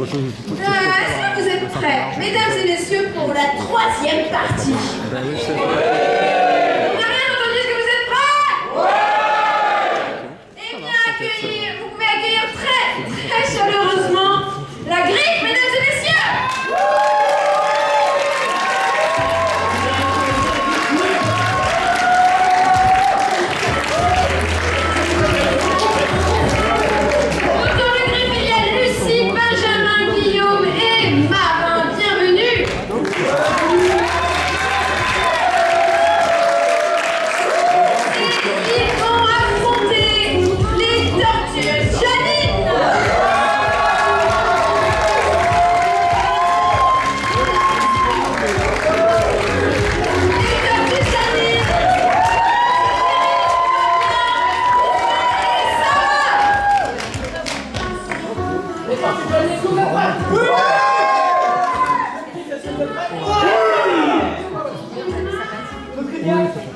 que vous êtes prêts, mesdames et messieurs, pour la troisième partie? On n'a rien entendu, est-ce que vous êtes prêts? Ouais! Eh bien, vous pouvez accueillir très chaleureusement la griffe, mesdames et messieurs!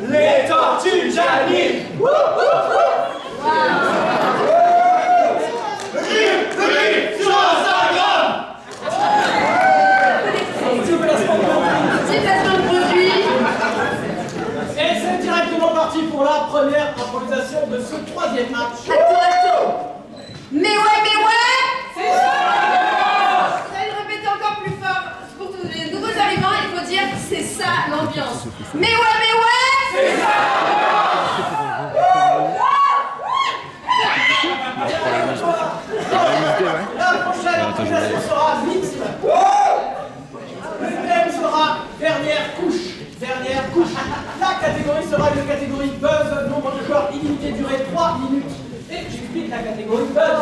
Les tortues Janine! Et c'est directement parti pour la première improvisation de ce troisième match. Attends. Mais ouais! C'est ça! Vous allez le répéter encore plus fort. Pour tous les nouveaux arrivants, il faut dire c'est ça l'ambiance. Mais ouais! C'est ça! La prochaine improvisation sera mixte. Le thème sera dernière couche. La catégorie sera une catégorie buzz, nombre de joueurs illimité, durée 3 minutes. Et j'explique la catégorie buzz.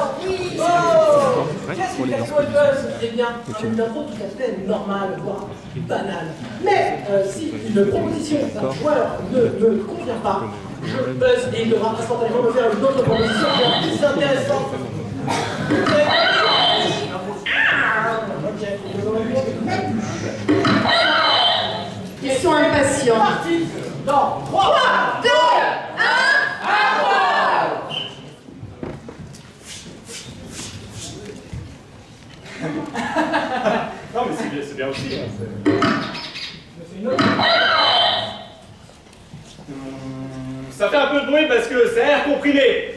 Qu'est-ce qu'une catégorie buzz? Eh bien, une intro tout à fait normale, voire banale. Mais si une proposition d'un joueur ne me convient pas, je buzz et il devra instantanément me faire une autre proposition plus intéressante. Ils sont impatients. Parti dans 3, 2, 1, à voir! Non mais c'est bien aussi. Ça fait un peu de bruit parce que c'est air comprimé.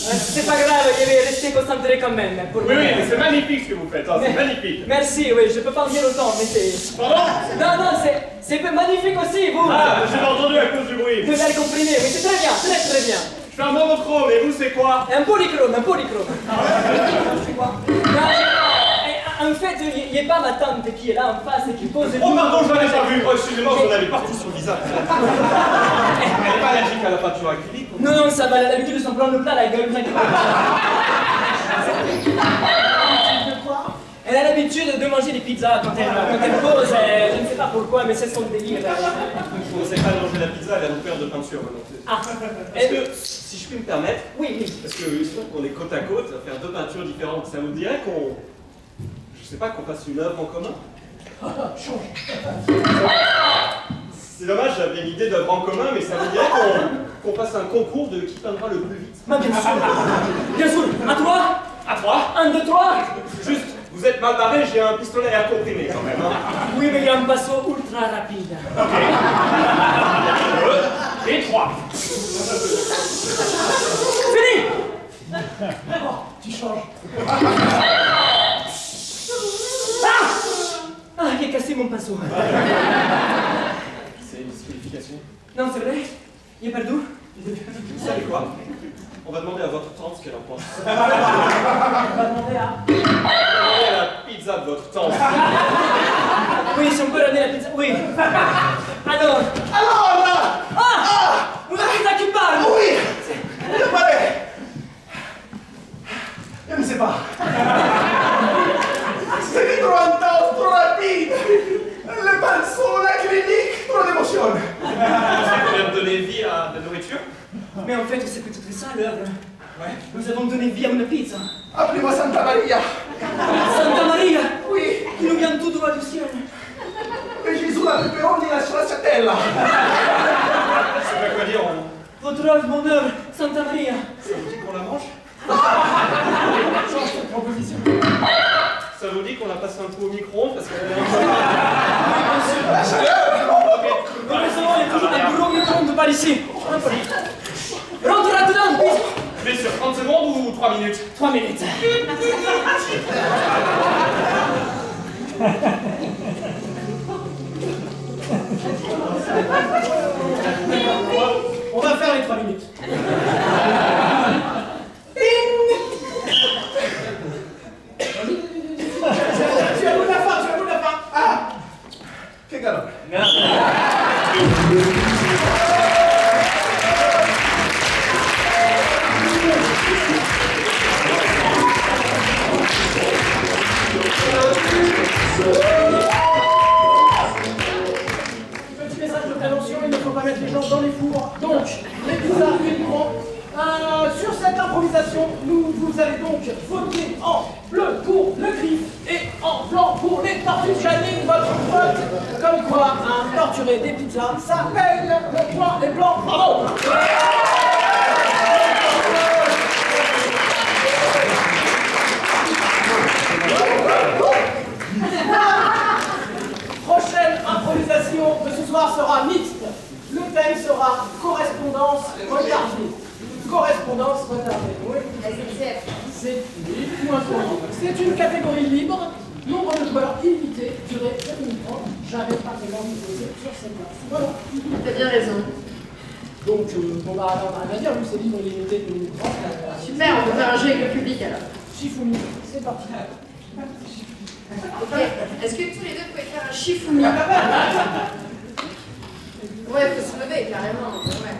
C'est pas grave, je vais rester concentré quand même. Oui, mais c'est magnifique ce que vous faites, hein, c'est magnifique. Merci, oui, je peux pas en dire autant, mais c'est... Pardon? Non, c'est magnifique aussi, vous. Ah, j'ai entendu à cause du bruit. De l'air comprimé, oui, c'est très bien, très bien. Je fais un monochrome, et vous c'est quoi? Un polychrome. C'est quoi? En fait, il n'y a pas ma tante qui est là en face et qui pose... Oh pardon, je l'avais pas vu. Oh, excusez-moi, j'en avais partout sur le visage. Elle n'est pas allergique à la peinture acrylique? Non, ça va, elle a l'habitude de s'en prendre plein la gueule, vous inquiétez pas. Elle a l'habitude de manger des pizzas quand elle pose, je ne sais pas pourquoi, mais c'est son délire. Vous ne savez pas manger la pizza, elle a nos paires de peinture. Ah. Est-ce que, si je puis me permettre, oui. Parce que il se trouve qu'on est côte à côte, à faire deux peintures différentes, ça vous dirait qu'on... Je sais pas, qu'on fasse une œuvre en commun? C'est dommage, j'avais l'idée d'œuvre en commun, mais ça vous dirait qu'on fasse un concours de qui peindra le plus vite? Bien sûr. À toi? À 3? 1, 2, 3. Juste, vous êtes mal barré, j'ai un pistolet à air comprimé quand même. Hein. Oui, mais il y a un passo ultra rapide. Ok. 2 et 3. Fini! Oh, tu changes. Ah, j'ai cassé mon passo. C'est une disqualification. Non, c'est vrai? Il est perdu? Vous savez quoi? On va demander à votre tante ce qu'elle en pense. On va demander à... Demander à la pizza de votre tante. Oui, si on peut ramener la pizza... Oui. Alors... Allora! Una pizza qui parle! Oui! Qual è? Io ne sais pas. C'est di trop rapide. Le pinceau, la clinique, trop d'émotion. Ça vient de donner vie à de la nourriture? Mais en fait, c'est peut-être ça l'œuvre. Ouais. Nous avons donné vie à une pizza. Appelez-moi Santa Maria. Santa Maria! Oui. Qui nous vient tout droit du ciel. E Gesù la peperoni e la stracciatella. Ça veut quoi dire? Votre œuvre, mon œuvre, Santa Maria. Ça vous dit qu'on la mange? Change de proposition. Ça vous dit qu'on a passé un coup au micro-ondes parce qu'elle est un Heureusement, il y a toujours un boulot micro-ondes par ici. Rentre là-dedans, vite. Mais sur 30 secondes ou 3 minutes? 3 minutes. On va faire les 3 minutes. Tu as le bout de la fin, tu as le bout de la fin. Ah! Che galop. Petit message de prévention, il ne faut pas mettre les gens dans les fours. Donc, les pizzas uniquement. Sur cette improvisation, vous allez donc voter en bleu pour le griffe et en blanc pour les tortues. J'anime votre vote comme quoi un torturé des pizzas s'appelle le point des blancs. Bravo! Prochaine improvisation de ce soir sera mixte. Le thème sera correspondance retardée. Correspondance retardée. Oui. C'est une catégorie libre. Nombre de joueurs illimité. Durée 7 minutes 30. J'avais pas vraiment posé sur cette place. Voilà. T'as bien raison. Donc, on va rien dire, vu c'est libre illimité de 1 minute 30. Super, on peut faire un jeu avec le public alors. Shifumi, c'est parti. Ok. Est-ce que tous les deux pouvez faire un Shifumi? Ouais, faut se lever carrément. Ouais.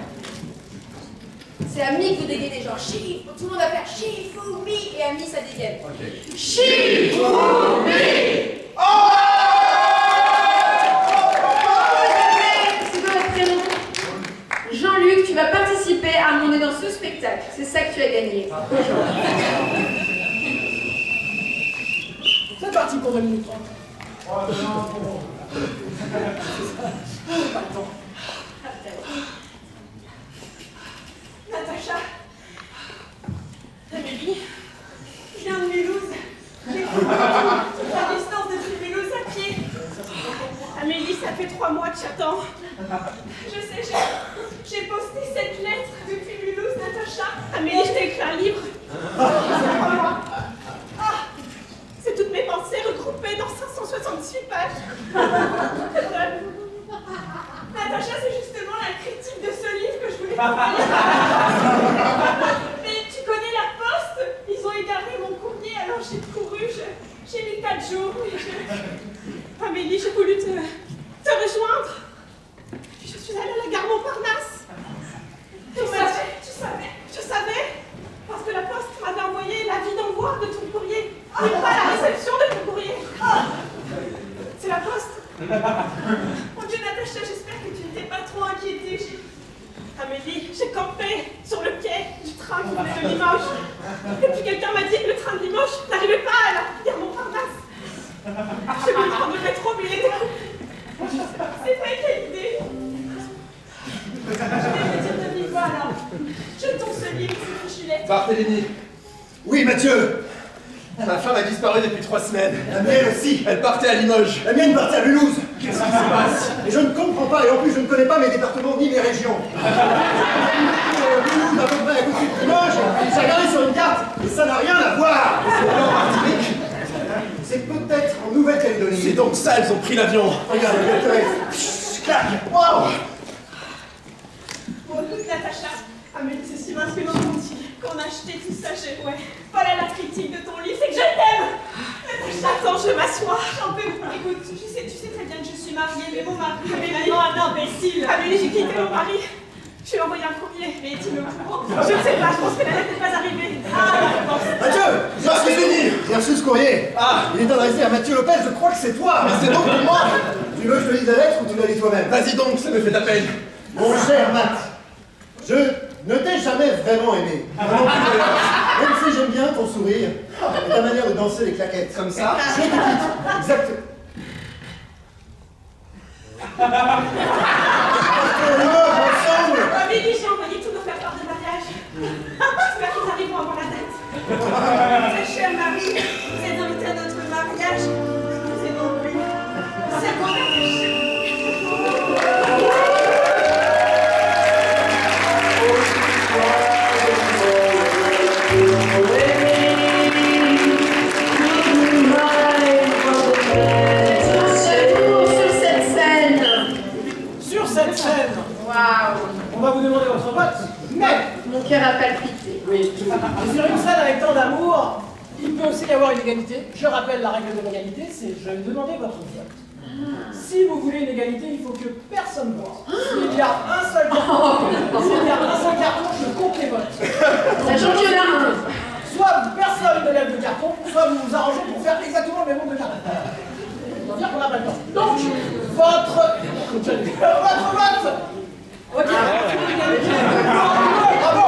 C'est Ami que vous dégainez, genre Shif. Tout le monde va faire Shifumi et Ami ça dégaine. Ok. Shifumi! Oh! C'est quoi votre prénom? Jean-Luc, tu vas participer à un monde dans ce spectacle. C'est ça que tu as gagné. C'est parti pour 2 minutes 30. Pas le temps. Natacha, Amélie, je viens de Mulhouse. J'ai la distance depuis Mulhouse à pied. Amélie, ça fait 3 mois que j'attends. Je sais, j'ai posté cette lettre depuis Mulhouse, Natacha. Amélie, je t'ai écrit un livre. Ah, c'est toutes mes pensées regroupées dans 568 pages. Natacha, c'est justement la critique de ce livre que je voulais t'envoyer. Mais tu connais la poste? Ils ont égaré mon courrier, alors j'ai couru, j'ai mis 4 jours. Amélie, j'ai voulu te rejoindre. Je suis allée à la gare Montparnasse. Tu savais? Parce que la poste m'avait envoyé l'avis d'envoi de ton courrier, mais pas la réception de ton courrier. C'est la poste. Mon Dieu, Natacha, j'espère que tu n'étais pas trop inquiétée. Amélie, j'ai campé sur le quai du train qui venait de Limoges. Et puis quelqu'un m'a dit que le train de Limoges n'arrivait pas à la gare Montparnasse. J'ai voulu prendre le métro, mais il était coupé. C'est vrai, quelle idée. Je vais te dire de vive voix alors. Jetons ce livre, ce fichulet. Barthélémy. Oui, Mathieu. Ma femme a disparu depuis 3 semaines. La mienne aussi. Elle partait à Limoges. La mienne partait à Mulhouse. Qu'est-ce qui se passe? Et je ne comprends pas, et en plus je ne connais pas mes départements ni mes régions. Mulhouse, à peu près à côté de Limoges, j'ai regardé sur une carte, et ça n'a rien à voir. C'est en Martinique. C'est peut-être en Nouvelle-Calédonie. C'est donc ça, elles ont pris l'avion. Regarde, Thérèse. Clac. Waouh. Bon, écoute, Natacha, Amélie, c'est si mince que l'on dit qu'on a acheté tout ça chez... Ouais. Voilà la critique de ton livre, c'est que je t'aime. Attends, je m'assois. J'en peux. Écoute, tu sais très bien que je suis mariée, mais mon mari est maintenant un imbécile. Amélie, j'ai quitté mon mari. Je lui ai envoyé un courrier, mais est-il au courant? Je ne sais pas, je pense que la lettre n'est pas arrivée. Ah, la réponse. Mathieu, j'ai reçu ce livre. J'ai reçu ce courrier. Ah, il est adressé à Mathieu Lopez, je crois que c'est toi. Mais c'est donc pour moi. Tu veux que je te lise la lettre ou tu la lis toi-même? Vas-y donc, ça me fait de la peine. Mon cher Matt, je ne t'ai jamais vraiment aimé. Même si j'aime bien ton sourire et ta manière de danser les claquettes. Comme ça? Je te quitte. Exactement. Ensemble. Amélie, j'ai envoyé tous nos placards de mariage. J'espère qu'ils arriveront avant la date. Très cher mari, vous êtes invité à notre mariage. l'égalité. Je rappelle la règle de l'égalité, c'est je vais demander votre vote. Si vous voulez une égalité, il faut que personne vote. S'il y a un seul carton, je compte les votes. Sachant qu'il y en a un. Soit personne ne lève de carton, soit vous vous arrangez pour faire exactement le même nombre de cartons. On va dire qu'on n'a pas le temps. Donc, votre vote. Ok. Bravo.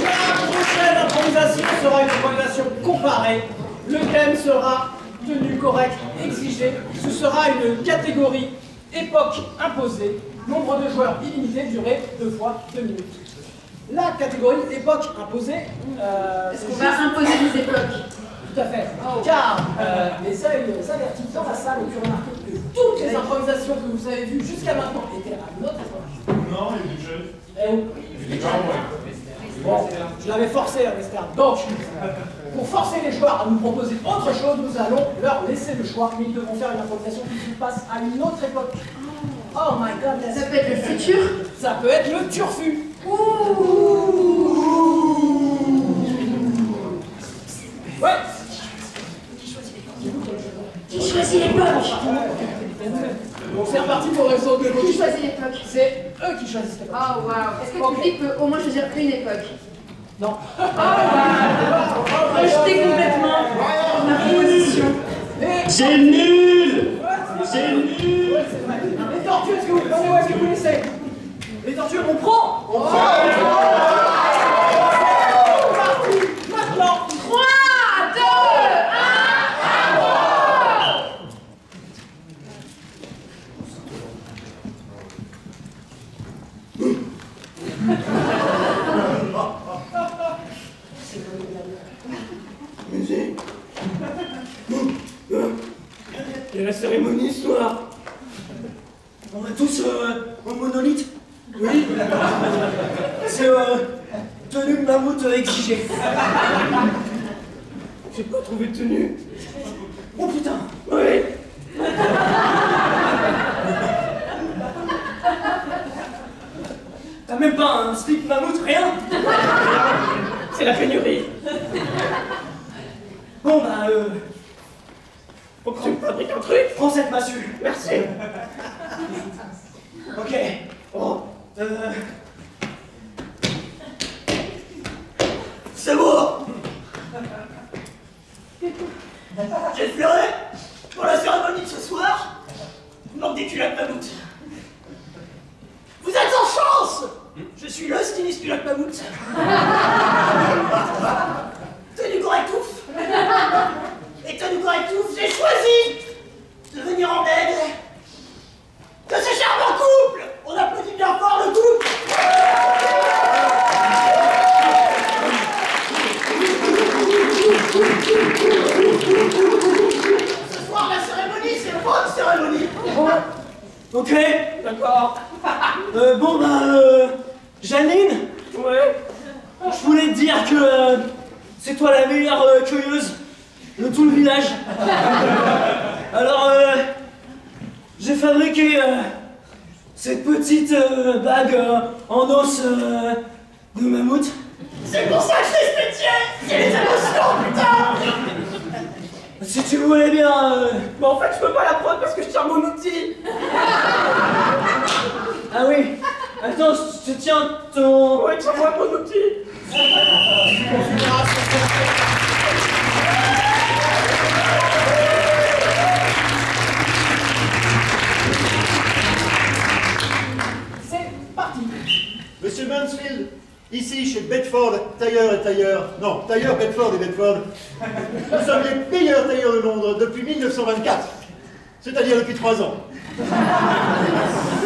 La prochaine improvisation sera une improvisation comparée. Le thème sera tenue correcte exigée. Ce sera une catégorie époque imposée. Nombre de joueurs illimité, durée 2 fois 2 minutes. La catégorie époque imposée. Est-ce qu'on va imposer des époques? Tout à fait. Car les œils avertis dans la salle ont pu remarquer que toutes les improvisations que vous avez vues jusqu'à maintenant étaient à notre époque. Non, il y a du jeu. Et où? Bon, je l'avais forcé à Western. Donc, pour forcer les joueurs à nous proposer autre chose, nous allons leur laisser le choix, mais ils devront faire une improvisation qui se passe à une autre époque. Oh my god, Ça peut être le futur. ça peut être le turfu. Ouais. Qui choisit l'époque? Bon, c'est reparti pour les autres. Qui choisit l'époque? C'est eux qui choisissent l'époque. Oh waouh. Est-ce que le public peut au moins choisir une époque? Non. Oh waouh. Rejeté complètement ma proposition. C'est nul. C'est nul. Les tortues, est-ce que vous prenez ou est-ce que vous laissez? Les tortues, on prend. On prend. Maintenant. 3, 2, 1. Musée. Il y a la cérémonie ce soir. On va tous au monolithe. Oui. C'est tenue de mammouth exigée. J'ai pas trouvé de tenue. Oh putain. Oui. T'as même pas un slip mammouth, rien. C'est la pénurie. Bon bah Faut que tu me fabriques un truc. prends cette massue. Merci. Ok. Bon. C'est bon. J'ai flairé. Pour la cérémonie de ce soir, il manque des culottes mammouth. Vous êtes en chance. Je suis le styliste culotte mammouth. Tenue correctouf. Et tenue correctouf, j'ai choisi de venir en aide de ce charmant couple. On applaudit bien fort le couple. Ce soir, la cérémonie, c'est votre cérémonie. Ok, d'accord. Bon, bah, Janine. Ouais. Je voulais te dire que c'est toi la meilleure cueilleuse de tout le village. Alors, j'ai fabriqué cette petite bague en os de mammouth. C'est pour ça que je fais ce métier. C'est les émotions, putain. Si tu voulais bien... Mais en fait, je peux pas la prendre parce que je tiens mon outil. Ah oui. Attends, je tiens ton... Ouais, tiens-moi mon outil. C'est parti. Monsieur Mansfield, ici chez Bedford, tailleur et tailleur. Non, tailleur, Bedford et Bedford. Nous sommes les meilleurs tailleurs de Londres depuis 1924. C'est-à-dire depuis 3 ans. Et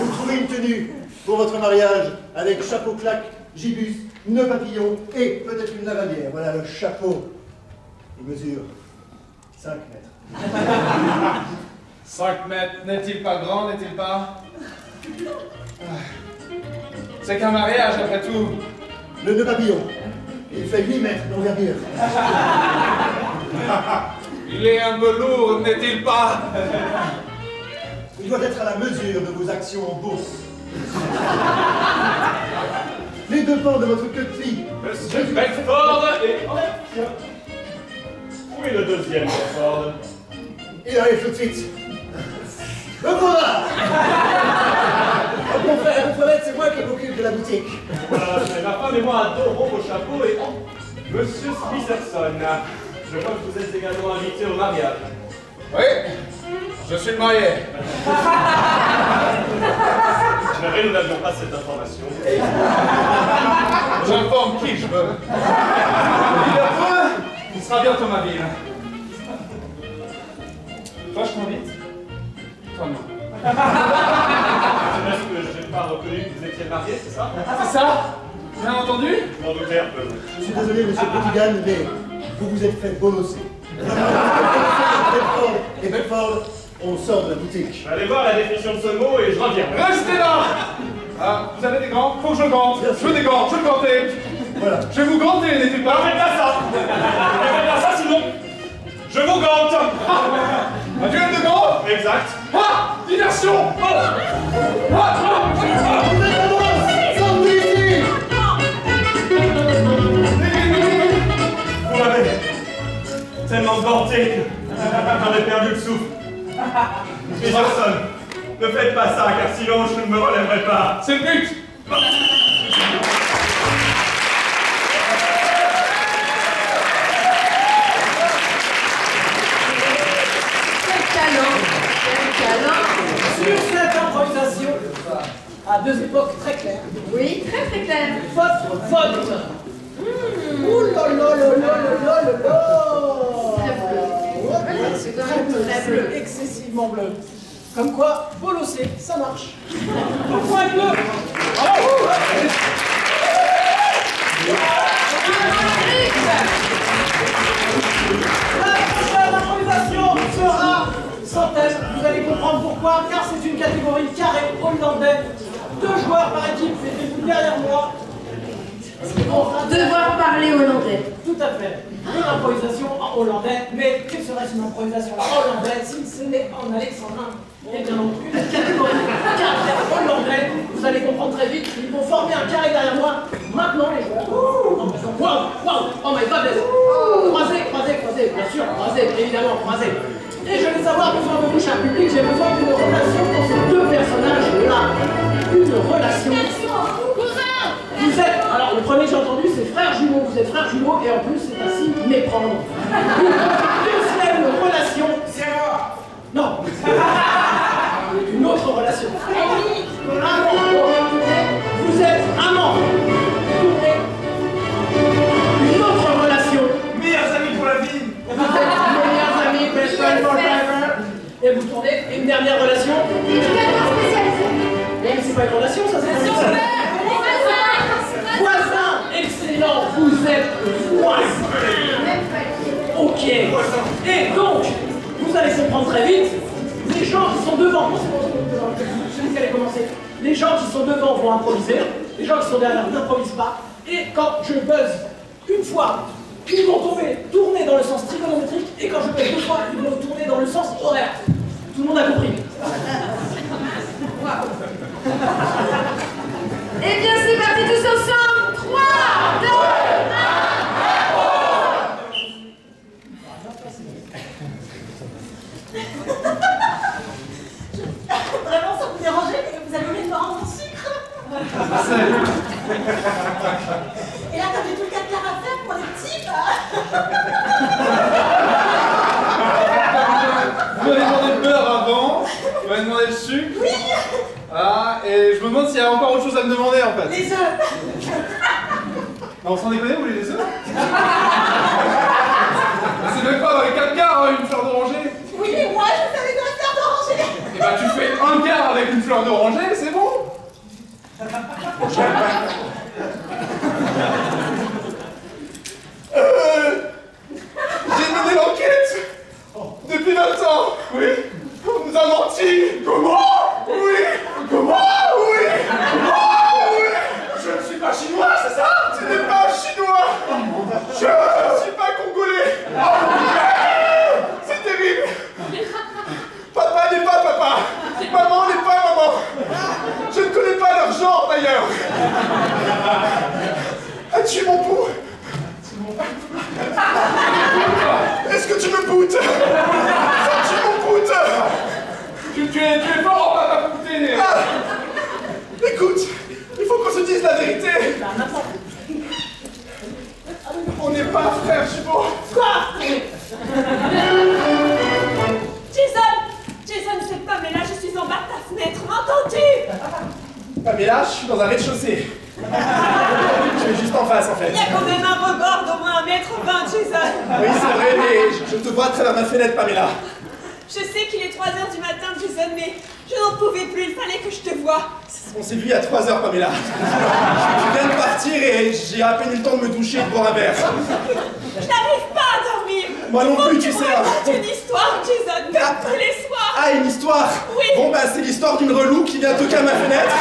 vous trouvez une tenue pour votre mariage avec chapeau claque, gibus, nœud papillon et peut-être une lavalière. Voilà le chapeau. Il mesure 5 mètres. 5 mètres, n'est-il pas grand, n'est-il pas? C'est qu'un mariage après tout. Le nœud papillon. Il fait 8 mètres d'envergure. Il est un peu lourd, n'est-il pas? doit être à la mesure de vos actions en bourse. Les deux pans de votre queue de fille. Monsieur Beckford et... Où est le deuxième, Beckford? Il arrive tout de suite. Le voilà. Mon frère, c'est moi qui m'occupe de la boutique. Voilà, ma femme et moi adorons vos chapeaux et... Monsieur Smitherson, je vois que vous êtes également invité au mariage. Oui, je suis le marié. Jamais nous n'avions pas cette information. J'informe qui je veux. Il sera bientôt ma ville. Toi, je t'invite. Toi, non. Est-ce que je n'ai pas reconnu que vous étiez marié, c'est ça? C'est ça? Bien entendu? Je m'en doutais un peu. Je suis désolé, monsieur Petitgan, mais vous vous êtes fait bolosser. Et Beckford, on sort de la boutique. Allez voir la définition de ce mot et je reviens. Restez là! Ah, vous avez des gants? Faut que je gante. Je veux des gants, je veux ganter. Voilà. Je vais vous ganter, n'était Ne pas? faites pas ça! Ne faites pas ça, sinon je vous gante! Un duel de gants? Exact. Ah! Diversion! Sortez ici! Vous m'avez tellement ganté que j'en ai perdu le souffle. Peterson, ne faites pas ça, car sinon je ne me relèverai pas. C'est le but! Quel talent! Sur cette improvisation, à deux époques très claires. Oui, très très clair. Votre vote. Ouh là là là là là là là là. Très bleu. C'est quand même très bleu. Excessivement bleu. Comme quoi, bolosser, ça marche. Point bleu. Bravo. La prochaine improvisation sera sans thème. Vous allez comprendre pourquoi, car c'est une catégorie carré hollandais. 2 joueurs par équipe, mettez-vous derrière moi. Devoir parler hollandais. Tout à fait. Une improvisation en hollandais, mais que serait-ce une improvisation en hollandais si ce n'est en alexandrin? Eh bien non, une catégorie caractère hollandais, vous allez comprendre très vite, ils vont former un carré derrière moi. Maintenant les joueurs. Waouh, waouh, oh my god, croisez, croisez, croisez, bien sûr, croisez, évidemment, croisez. Et je vais avoir besoin de vous, cher public, j'ai besoin d'une relation pour ces deux personnages-là. Une relation. Vous êtes, alors le premier que j'ai entendu c'est frère jumeau, vous êtes frère jumeau et en plus c'est ainsi méprendre. Deuxième relation. C'est moi. Non. Une autre relation. Amant. Vous êtes amant. Une autre relation. Meilleurs amis pour la vie! Vous êtes meilleurs amis, best friend forever. Et vous tournez une dernière relation. Mais c'est pas une relation, ça c'est une relation. Voisin, excellent, vous êtes voisin. Ok. Et donc, vous allez comprendre très vite, les gens qui sont devant, je sais qu'elle est commencée. Les gens qui sont devant vont improviser, les gens qui sont derrière n'improvisent pas. Et quand je buzz une fois, ils vont tourner dans le sens trigonométrique, et quand je buzz 2 fois, ils vont tourner dans le sens horaire. Tout le monde a compris. Eh bien, c'est parti tous ensemble. 3, 2, 1. Vraiment, ça vous dérangeait que vous allumiez le rendre en sucre? Et là, t'avais tout le 4 quarts à faire pour les petits, Vous m'avez demandé le beurre avant, vous m'avez demandé le sucre. Oui. Ah, et je me demande s'il y a encore autre chose à me demander en fait. Les œufs. Non, sans déconner, vous voulez les œufs? C'est même pas dans les 4 quarts, une fleur d'oranger. Oui, mais moi, je savais quoi faire d'oranger. Et bah tu fais un quart avec une fleur d'oranger, c'est bon. J'ai mené l'enquête depuis 20 ans, oui. On nous a menti. Comment? Oui. Comment? Oui. Comment? Oui. Je ne suis pas chinois, c'est ça? Tu n'es pas chinois. Je ne suis pas congolais. Oh, c'est terrible. Papa n'est pas papa. Maman Pamela, je suis dans un rez-de-chaussée. Je suis juste en face, en fait. Il y a quand même un rebord d'au moins 1m20, Jason. Oui, c'est vrai, mais je te vois à travers ma fenêtre, Pamela. Je sais qu'il est 3h du matin, Jason, mais je n'en pouvais plus, il fallait que je te voie. On s'est vu il y a 3 heures, Pamela. Je viens de partir et j'ai à peine eu le temps de me doucher et de boire un verre. Je n'arrive pas à dormir. Moi non plus, tu sais. Tu me racontes une histoire, Jason, comme tous les soirs. Ah, une histoire? Oui. Bon, bah, c'est l'histoire d'une relou qui vient toquer à ma fenêtre.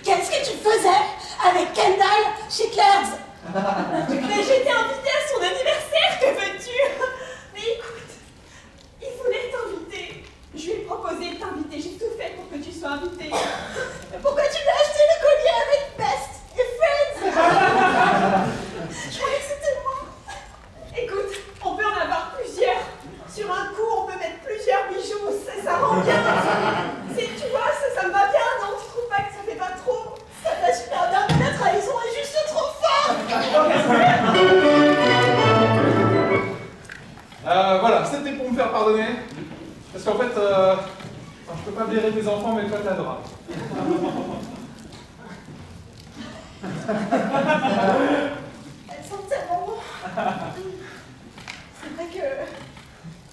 Qu'est-ce que tu faisais avec Kendall chez Claire's? Mais j'étais invitée à son anniversaire, que veux-tu? Mais écoute, il voulait t'inviter. Je lui ai proposé de t'inviter, j'ai tout fait pour que tu sois invitée. Pourquoi tu lui as acheté le collier avec Best et Friends? Je croyais que c'était moi. Écoute, on peut en avoir plusieurs. Sur un coup, on peut mettre plusieurs bijoux, ça rend bien. Tu vois, ça me va bien, non? Tu trouves pas que ça fait pas trop? Ça va super bien, mais la trahison est juste trop forte. Voilà, c'était pour me faire pardonner. Parce qu'en fait, je peux pas blairer tes enfants, mais toi, t'es adorable. Elles sont tellement bon. C'est vrai que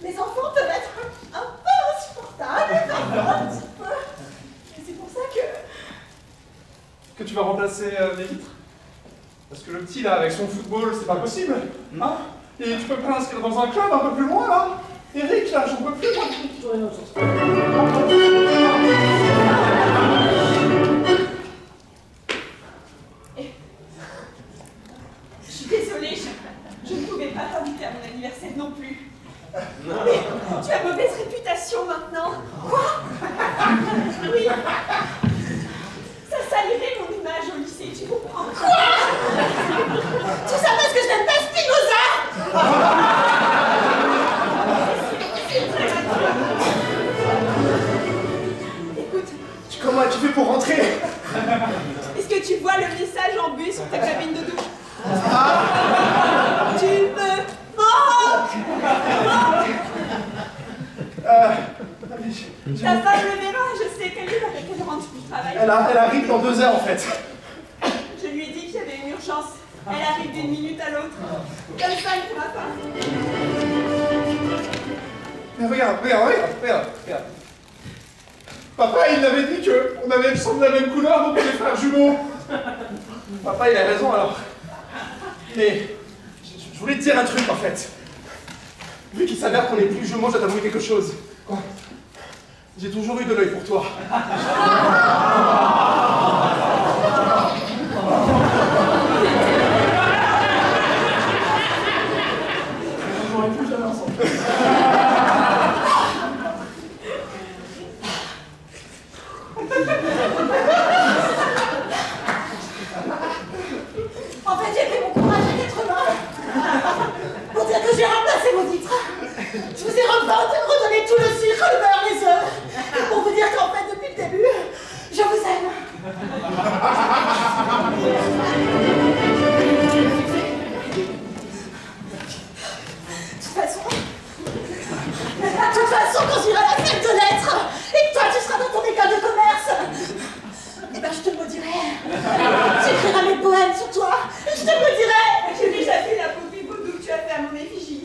les enfants peuvent être un peu insupportables, parfois un petit peu. Et c'est pour ça Que tu vas remplacer les vitres? Parce que le petit, là, avec son football, c'est pas possible. Hein? Et tu peux pas l'inscrire dans un club un peu plus loin, là? Eric, là, j'en peux plus, moi. Je suis désolée, je ne pouvais pas t'inviter à mon anniversaire non plus. Mais tu as mauvaise réputation maintenant. Quoi? Oui. Ça salirait mon image au lycée, tu comprends? Quoi? Tout ça parce que je n'aime pas Spinoza? C'est très mature. Écoute. Comment tu fais pour rentrer? Est-ce que tu vois le message en B sur ta cabine de douche? Tu me manques! Ta femme le verra, je sais qu'elle rentre du travail. Elle arrive dans 2 heures, en fait. Je lui ai dit qu'il y avait une urgence. Elle arrive d'une minute à l'autre. Comme ça, elle ne pourra pas. Mais regarde. Papa, il avait dit qu'on avait le sang de la même couleur, donc on est frères jumeaux. Papa, il a raison, alors. Mais, je voulais te dire un truc, en fait. Vu qu'il s'avère qu'on est plus jumeaux, je dois t'avouer quelque chose. Quoi? J'ai toujours eu de l'œil pour toi. On n'aurait plus jamais ensemble. En fait, j'ai fait mon courage d'être là. Pour dire que j'ai remplacé vos vitres. Je vous ai redonné tout le sucre, le beurre, les œufs. Et pour vous dire qu'en fait, depuis le début, je vous aime. De toute façon, quand j'irai à la fête de lettres, et que toi, tu seras dans ton école de commerce, eh ben, je te le maudirai. J'écrirai mes poèmes sur toi, et je te le maudirai. J'ai déjà vu la poupée vaudou que tu as fait à mon effigie.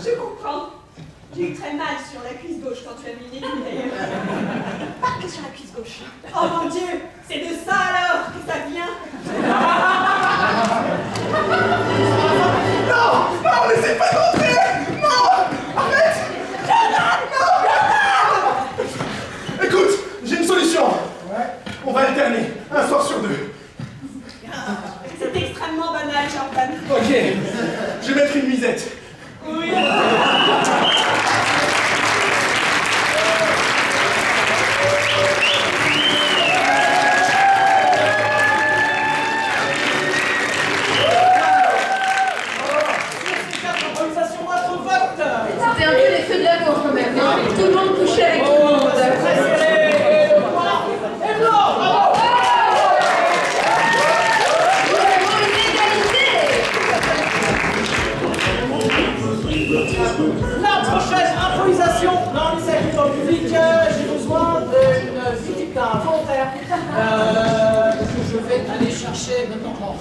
Je comprends. J'ai eu très mal sur la cuisse gauche quand tu as mis une aiguille d'ailleurs. Pas que sur la cuisse gauche. Oh mon Dieu, c'est de ça alors que ça vient. Non, laissez pas rentrer. Non, arrête. Non. Écoute, j'ai une solution. On va alterner, un soir sur 2. C'est extrêmement banal, Jordan. Ok, je vais mettre une nuisette. Oui. Improvisation Non, on essaie dans le public. J'ai besoin d'une visite d'un volontaire que je vais aller chercher maintenant.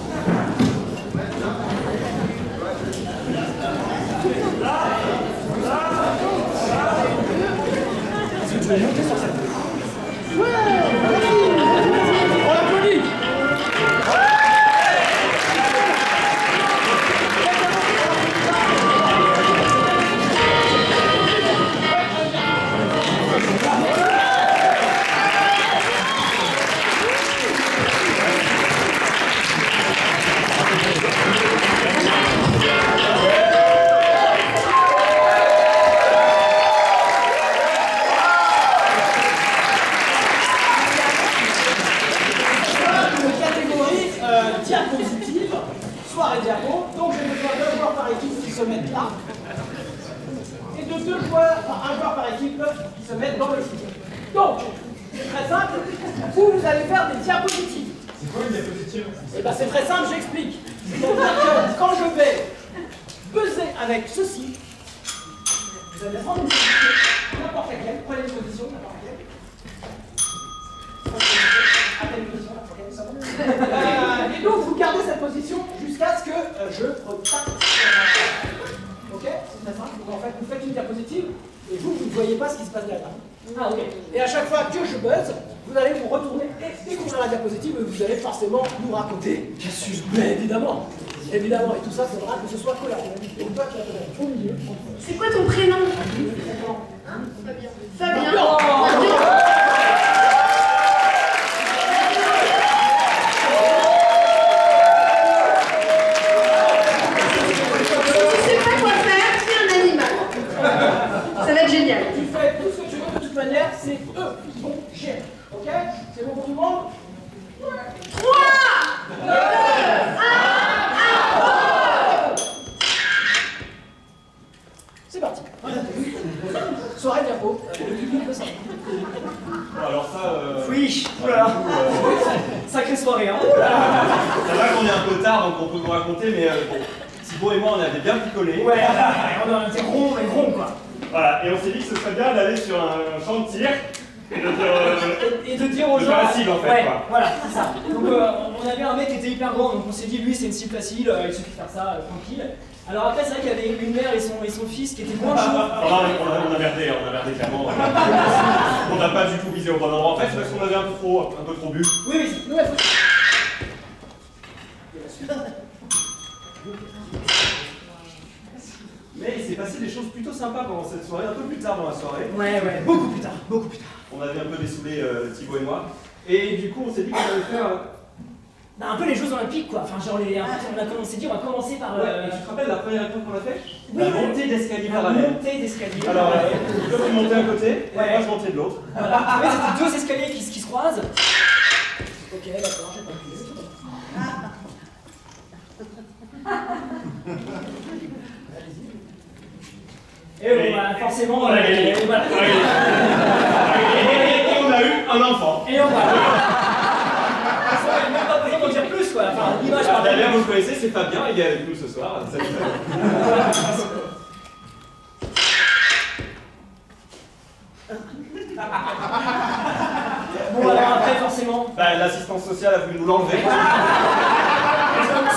Est-ce que tu veux monter sur cette... Ouais, on l'applaudit. Diapositive, soirée diapo, donc j'ai besoin de 2 joueurs par équipe qui se mettent là, et de 2 joueurs, enfin 1 joueur par équipe qui se mettent dans le studio. Donc, c'est très simple, vous allez faire des diapositives. C'est quoi une diapositive? Et bien c'est très simple, j'explique. C'est-à-dire que quand je vais peser avec ceci, vous allez prendre une position, n'importe laquelle, prenez une position, n'importe laquelle. Et donc vous gardez cette position jusqu'à ce que je retape. Ok? C'est très simple. Donc en fait vous faites une diapositive et vous ne voyez pas ce qui se passe derrière. Ah ok. Et à chaque fois que je buzz, vous allez vous retourner et découvrir la diapositive et vous allez forcément nous raconter. Bien sûr, mais évidemment. Évidemment, et tout ça, il faudra que ce soit collaboratif. Donc toi qui as au milieu. C'est quoi ton prénom? Fabien. Fabien. Ça va être génial. Tu fais tout ce que tu veux, de toute manière, c'est eux qui vont gérer. Ok? C'est bon pour tout le monde? 3, 2, 1, 1. C'est parti. Soirée diapo. Le public peut savoir. Alors ça... Oui, oulala. Sacrée soirée, hein. C'est vrai qu'on est un peu tard, donc on peut vous raconter, mais Thibaut et moi, on avait bien picolé. Ouais, on a été rond, mais rond, quoi. Voilà, et on s'est dit que ce serait bien d'aller sur un champ de tir et de dire aux gens. C'est facile en fait, ouais, quoi. Voilà, c'est ça. Donc on avait un mec qui était hyper grand, donc on s'est dit lui c'est une cible facile, il suffit de faire ça tranquille. Alors après c'est vrai qu'il y avait une mère et son fils qui étaient moins chauds. On a merdé clairement. On n'a pas du tout visé au bon endroit. En fait, c'est parce qu'on avait un peu trop bu. Oui, oui, nous elle faut... Mais il s'est passé des choses plutôt sympas pendant cette soirée, un peu plus tard dans la soirée. Ouais, beaucoup plus tard, beaucoup plus tard. On avait un peu dessoulé Thibaut et moi. Et du coup, on s'est dit qu'on allait faire... Bah, un peu les Jeux Olympiques, quoi. Enfin, genre, on s'est dit, on va commencer par... Ouais, tu te rappelles la première épreuve qu'on a fait? Oui, la montée d'escalier la parallèle. montée d'escalier. Alors, toi tu montais d'un côté, et ouais. moi je montais de l'autre. Voilà. Ouais, c'était 2 escaliers qui se croisent. Ok, d'accord, j'ai pas pu. Et bon, bah, forcément, on a gagné. Et voilà. Et on a eu un enfant. Et on va. Il n'y a même pas besoin d'en dire plus, quoi. Enfin, l'image par D'ailleurs, vous le connaissez, c'est Fabien, il est avec nous ce soir. Salut Fabien. Bon, alors après, forcément. Bah, l'assistance sociale a voulu nous l'enlever.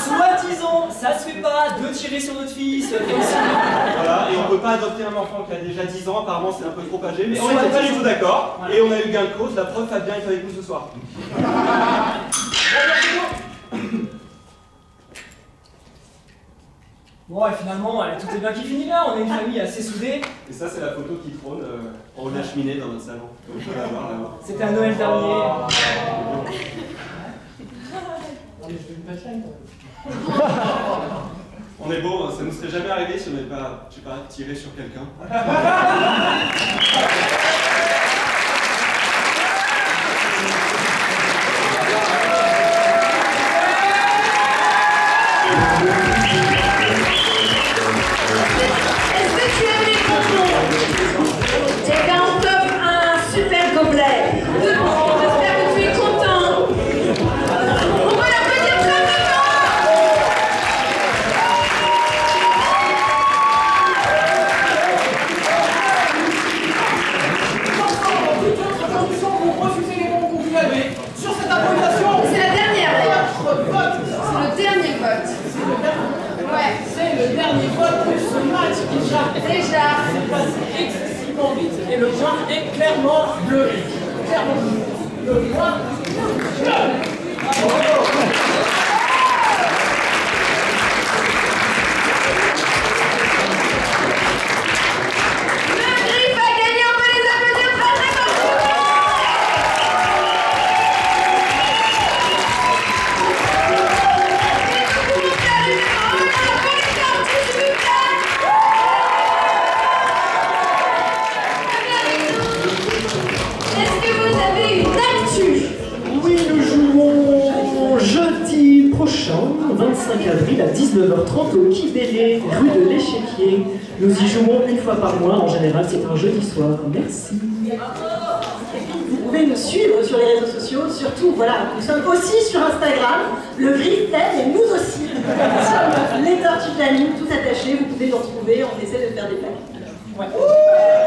Soi-disant, ça se fait pas de tirer sur notre fils. Voilà, et on peut pas adopter un enfant qui a déjà 10 ans, apparemment c'est un peu trop âgé, mais on n'était pas du tout d'accord, voilà. Et on a eu gain de cause, la preuve Fabien est avec nous ce soir. Bon, et finalement, tout est bien qui finit là, on est une famille assez soudée. Et ça, c'est la photo qui trône en haut de la cheminée dans notre salon. C'était à Noël dernier. On est beau, ça ne nous serait jamais arrivé si on n'avait pas, je sais pas, tiré sur quelqu'un. Est-ce que tu aimes les bonbons? Eh bien, on t'offre un super gobelet. J'espère que tu es content. On va l'applaudir très très fort. absolument vite. Et le point est clairement bleu. Clairement bleu. Le point bleu. Jeudi prochain, 25 avril à 19h30 au Kibélé, rue de l'Échiquier. Nous y jouons une fois par mois, en général c'est un jeudi soir. Merci. Vous pouvez nous suivre sur les réseaux sociaux, surtout, voilà, nous sommes aussi sur Instagram, le Gris Thème et nous aussi. Nous sommes les Tortues de la Mine, tous attachés, vous pouvez nous retrouver, on essaie de faire des blagues. Ouais.